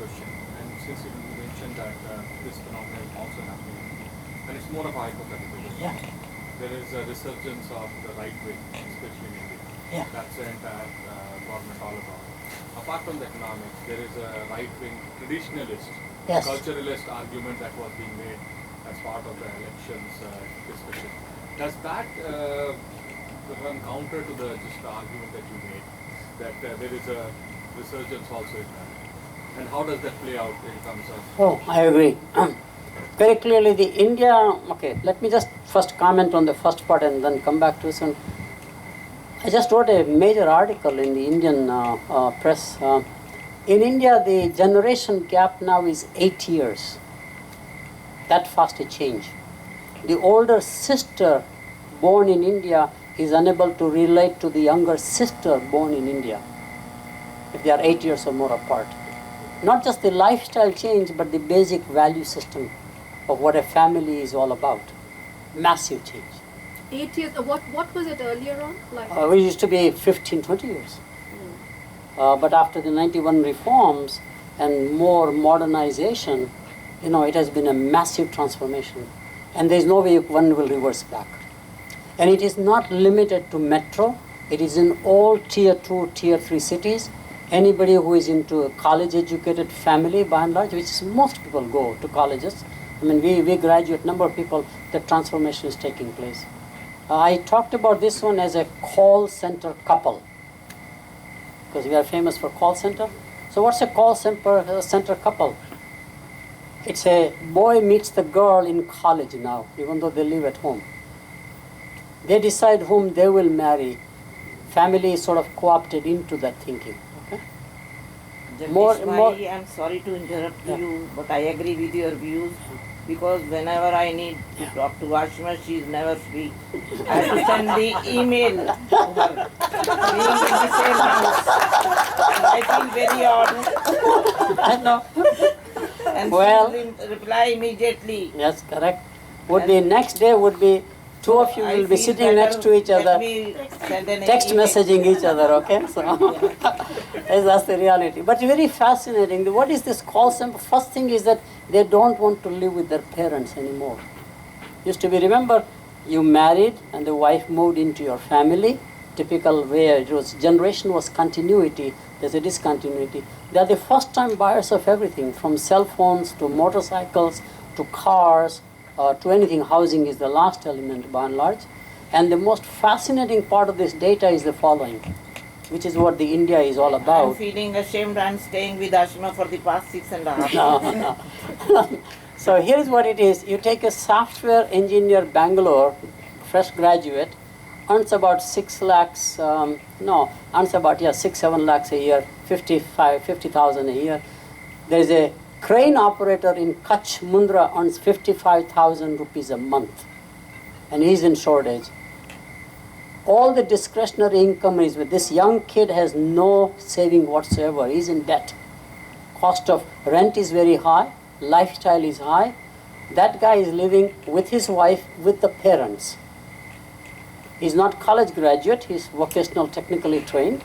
question. And since you mentioned that this phenomenon is also happening, and it's more of a hypothetical. Yeah. There is a resurgence of the right wing, especially in India. Yeah. That's the entire government all about. Apart from the economics, there is a right wing traditionalist, Yes. culturalist argument that was being made as part of the elections discussion. Does that run counter to the just argument that you made, that there is a resurgence also in that? And how does that play out in terms of... Oh, I agree. Very clearly the India, okay, let me just first comment on the first part and then come back to this one. I just wrote a major article in the Indian press. In India, the generation gap now is 8 years. That fast a change. The older sister born in India is unable to relate to the younger sister born in India if they are 8 years or more apart. Not just the lifestyle change, but the basic value system of what a family is all about. Massive change. 8 years. What was it earlier on? Like We used to be 15, 20 years. But after the 91 reforms and more modernization, it has been a massive transformation. And there is no way one will reverse back. And it is not limited to metro. It is in all tier 2, tier 3 cities. Anybody who is into a college-educated family, by and large, which is most people go to colleges. I mean, we graduate, number of people, the transformation is taking place. I talked about this one as a call center couple, because we are famous for call center. So what's a call center couple? It's a boy meets the girl in college now, even though they live at home. They decide whom they will marry. Family is sort of co-opted into that thinking. Okay? Jagdish, I'm sorry to interrupt you, but I agree with your views, because whenever I need to talk to Ashima, she is never free. I have to send the email to her, being in the same house. And I feel very odd. I know. And Well, she will reply immediately. Yes, correct. Would be next day would be two of you I will be feel sitting better. next to each Let other, me send an text email. messaging each other, okay? So that's the reality. But very fascinating. What is this call center? First thing is that they don't want to live with their parents anymore. Used to be, remember, you married and the wife moved into your family. Typical way it was, generation was continuity. There's a discontinuity. They are the first time buyers of everything, from cell phones to motorcycles to cars to anything. Housing is the last element by and large. And the most fascinating part of this data is the following, which is what the India is all I'm about. feeling ashamed. I'm staying with Ashima for the past 6.5 years. No. So here's what it is. You take a software engineer Bangalore, fresh graduate, earns about 6 lakhs, earns about 6-7 lakhs a year, 50,000 a year. There is a crane operator in Kutch, Mundra, earns 55,000 rupees a month, and he's in shortage. All the discretionary income is with this young kid, has no saving whatsoever. He's in debt. Cost of rent is very high, lifestyle is high. That guy is living with his wife, with the parents. He's not college graduate, he's vocational technically trained.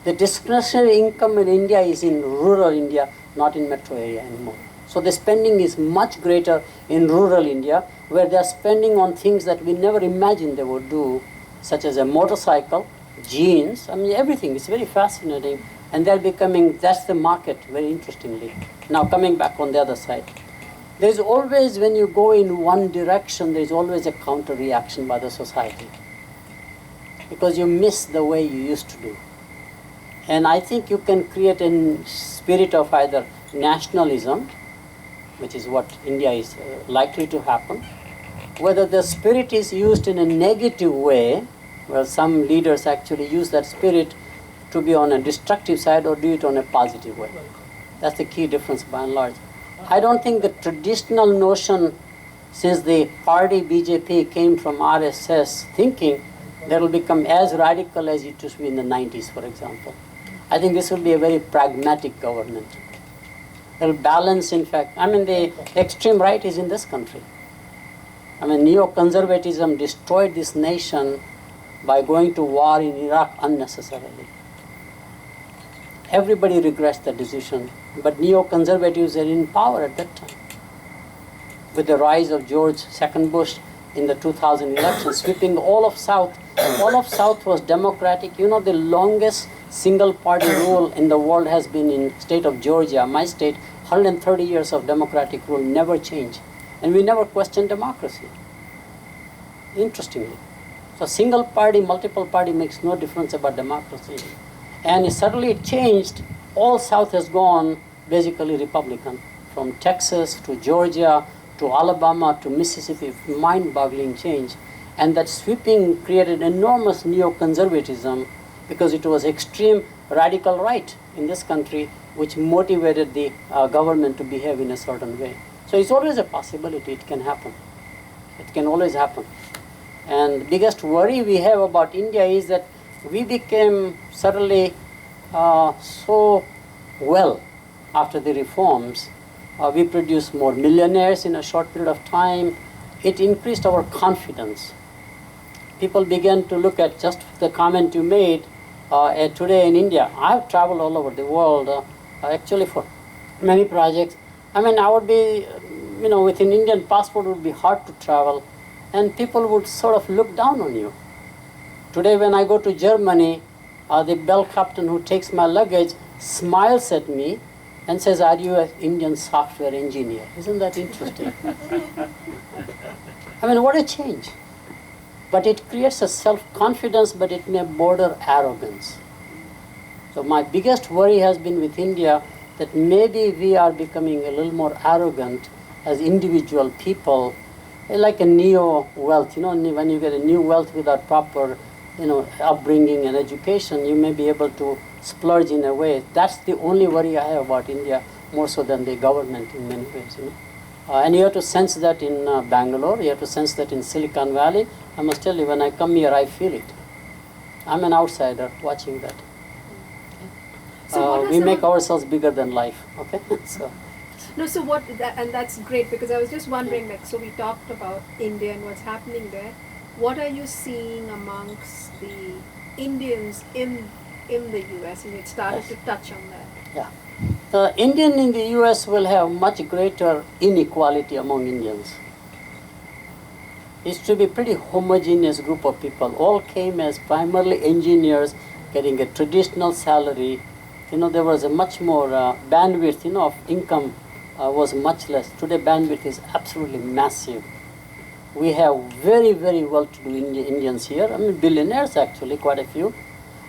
The discretionary income in India is in rural India, not in metro area anymore. So the spending is much greater in rural India, where they are spending on things that we never imagined they would do, such as a motorcycle, jeans, everything. It's very fascinating. And they're becoming, that's the market, very interestingly. Now coming back on the other side. There's always, when you go in one direction, there's always a counter reaction by the society, because you miss the way you used to do. And I think you can create a spirit of either nationalism, which is what India is likely to happen. Whether the spirit is used in a negative way, where some leaders actually use that spirit to be on a destructive side, or do it on a positive way. That's the key difference by and large. I don't think the traditional notion, since the party BJP came from RSS thinking, that will become as radical as it used to be in the 90s, for example. I think this will be a very pragmatic government. It will balance, in fact, the extreme right is in this country. Neoconservatism destroyed this nation by going to war in Iraq unnecessarily. Everybody regrets the decision, but neoconservatives are in power at that time. With the rise of George II Bush in the 2000 election, sweeping all of South. All of South was Democratic. You know, the longest single-party rule in the world has been in state of Georgia, my state. 130 years of democratic rule, never changed. And we never questioned democracy, interestingly. So single party, multiple party makes no difference about democracy. And suddenly it changed. All South has gone basically Republican. From Texas to Georgia to Alabama to Mississippi, mind-boggling change. And that sweeping created enormous neoconservatism because it was extreme radical right in this country which motivated the government to behave in a certain way. So it's always a possibility, it can happen. It can always happen. And the biggest worry we have about India is that we became suddenly so well after the reforms. We produced more millionaires in a short period of time. It increased our confidence. People began to look at just the comment you made today in India. I've traveled all over the world actually for many projects. I mean, I would be, with an Indian passport would be hard to travel, and people would sort of look down on you. Today when I go to Germany, the bell captain who takes my luggage smiles at me and says, "Are you an Indian software engineer?" Isn't that interesting? I mean, what a change. But it creates a self-confidence, but it may border arrogance. So my biggest worry has been with India that maybe we are becoming a little more arrogant as individual people, like a neo-wealth. When you get a new wealth without proper, upbringing and education, you may be able to splurge in a way. That's the only worry I have about India, more so than the government in many ways. And you have to sense that in Bangalore, you have to sense that in Silicon Valley. I must tell you, when I come here, I feel it. I'm an outsider watching that. So we make ourselves bigger than life, okay? So and that's great, because I was just wondering, so we talked about India and what's happening there. What are you seeing amongst the Indians in the US? And it started to touch on that. Yeah. The Indian in the US will have much greater inequality among Indians. It's to be pretty homogeneous group of people. All came as primarily engineers getting a traditional salary. There was a much more bandwidth, of income was much less. Today bandwidth is absolutely massive. We have very, very well-to-do Indians here. I mean, billionaires actually, quite a few.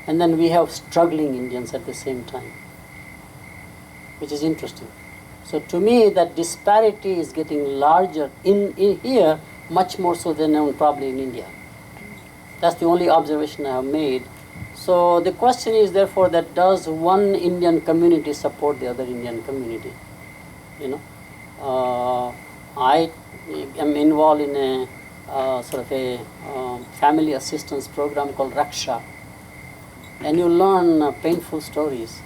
And then we have struggling Indians at the same time, which is interesting. So to me, that disparity is getting larger in here, much more so than probably in India. That's the only observation I have made. So the question is therefore that does one Indian community support the other Indian community? I am involved in a sort of a family assistance program called Raksha. And you learn painful stories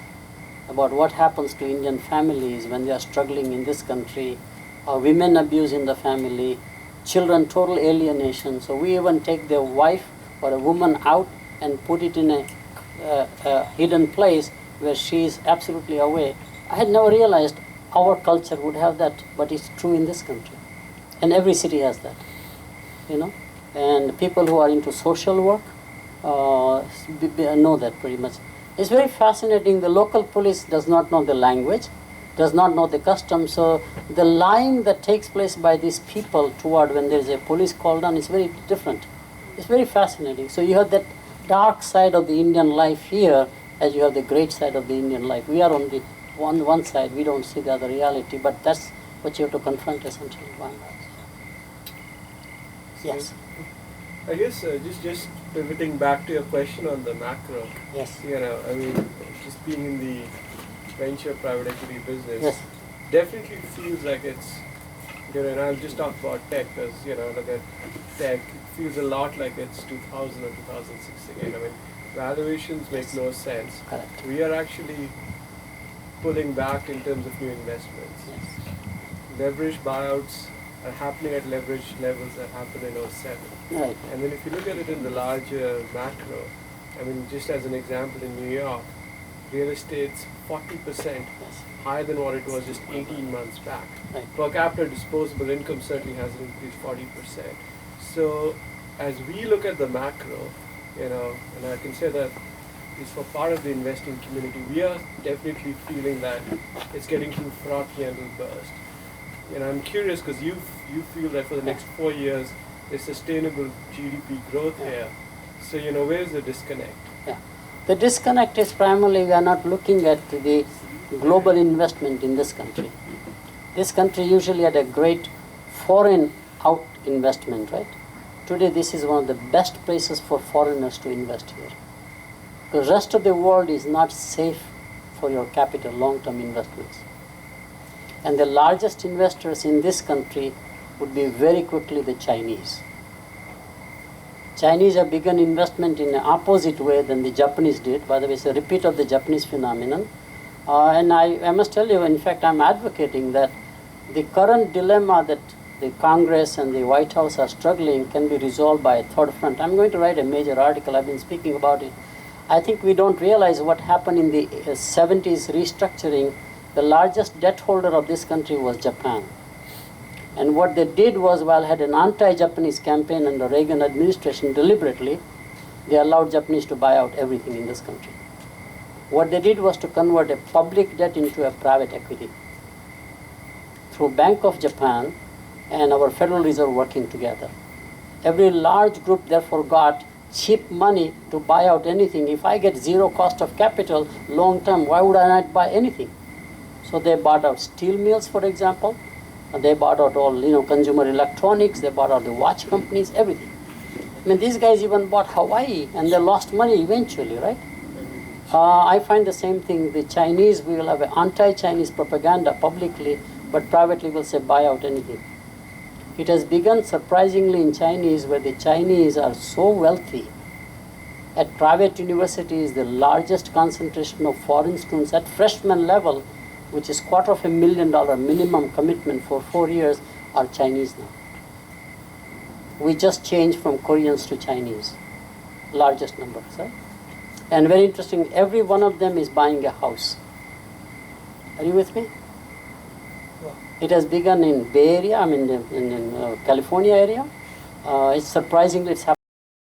about what happens to Indian families when they are struggling in this country, women abuse in the family, children total alienation. So we even take their wife or a woman out and put it in a hidden place where she is absolutely away. I had never realized our culture would have that, but it's true in this country. And every city has that, And people who are into social work know that pretty much. It's very fascinating. The local police does not know the language, does not know the customs. So the lying that takes place by these people toward when there is a police call down is very different. It's very fascinating. So you have that dark side of the Indian life here, as you have the great side of the Indian life. We are on the one side. We don't see the other reality, but that's what you have to confront essentially. Yes. I guess just pivoting back to your question on the macro. Yes. I mean, just being in the venture private equity business, Yes. definitely feels like it's, and I'll just talk about tech because, look at tech, it feels a lot like it's 2000 or 2006 again. I mean, valuations make no sense. Correct. We are actually pulling back in terms of new investments. Yes. Leverage buyouts are happening at leverage levels that happened in 07. Right. And then if you look at it in the larger macro, I mean, just as an example in New York, real estate's 40% Yes. higher than what it was just 18 months back. Right. Per capita disposable income certainly has increased 40%. So as we look at the macro, and I can say that at least for part of the investing community, we are definitely feeling that it's getting too frothy and will burst. I'm curious because you feel that for the next 4 years there's sustainable GDP growth here. So where's the disconnect? Yeah. The disconnect is primarily we are not looking at the global investment in this country. This country usually had a great foreign out investment, right? Today this is one of the best places for foreigners to invest here. The rest of the world is not safe for your capital long-term investments. And the largest investors in this country would be very quickly the Chinese. Chinese have begun investment in an opposite way than the Japanese did. By the way, it's a repeat of the Japanese phenomenon. And I must tell you, in fact, I'm advocating that the current dilemma that the Congress and the White House are struggling can be resolved by a third front. I'm going to write a major article. I've been speaking about it. I think we don't realize what happened in the 70s restructuring. The largest debt holder of this country was Japan. And what they did was, while had an anti-Japanese campaign under Reagan administration deliberately, they allowed Japanese to buy out everything in this country. What they did was to convert a public debt into a private equity through Bank of Japan and our Federal Reserve working together. Every large group therefore got cheap money to buy out anything. If I get zero cost of capital long term, why would I not buy anything? So they bought out steel mills, for example. They bought out all consumer electronics. They bought out the watch companies, everything. I mean, these guys even bought Hawaii, and they lost money eventually, right? I find the same thing. The Chinese, we will have an anti-Chinese propaganda publicly, but privately will say buy out anything. It has begun surprisingly in Chinese, where the Chinese are so wealthy. At private universities, the largest concentration of foreign students at freshman level, which is $250,000 minimum commitment for 4 years, are Chinese now. We just changed from Koreans to Chinese, largest numbers, right? And very interesting, every one of them is buying a house. Are you with me? It has begun in Bay Area, in California area. It's surprisingly, it's happening.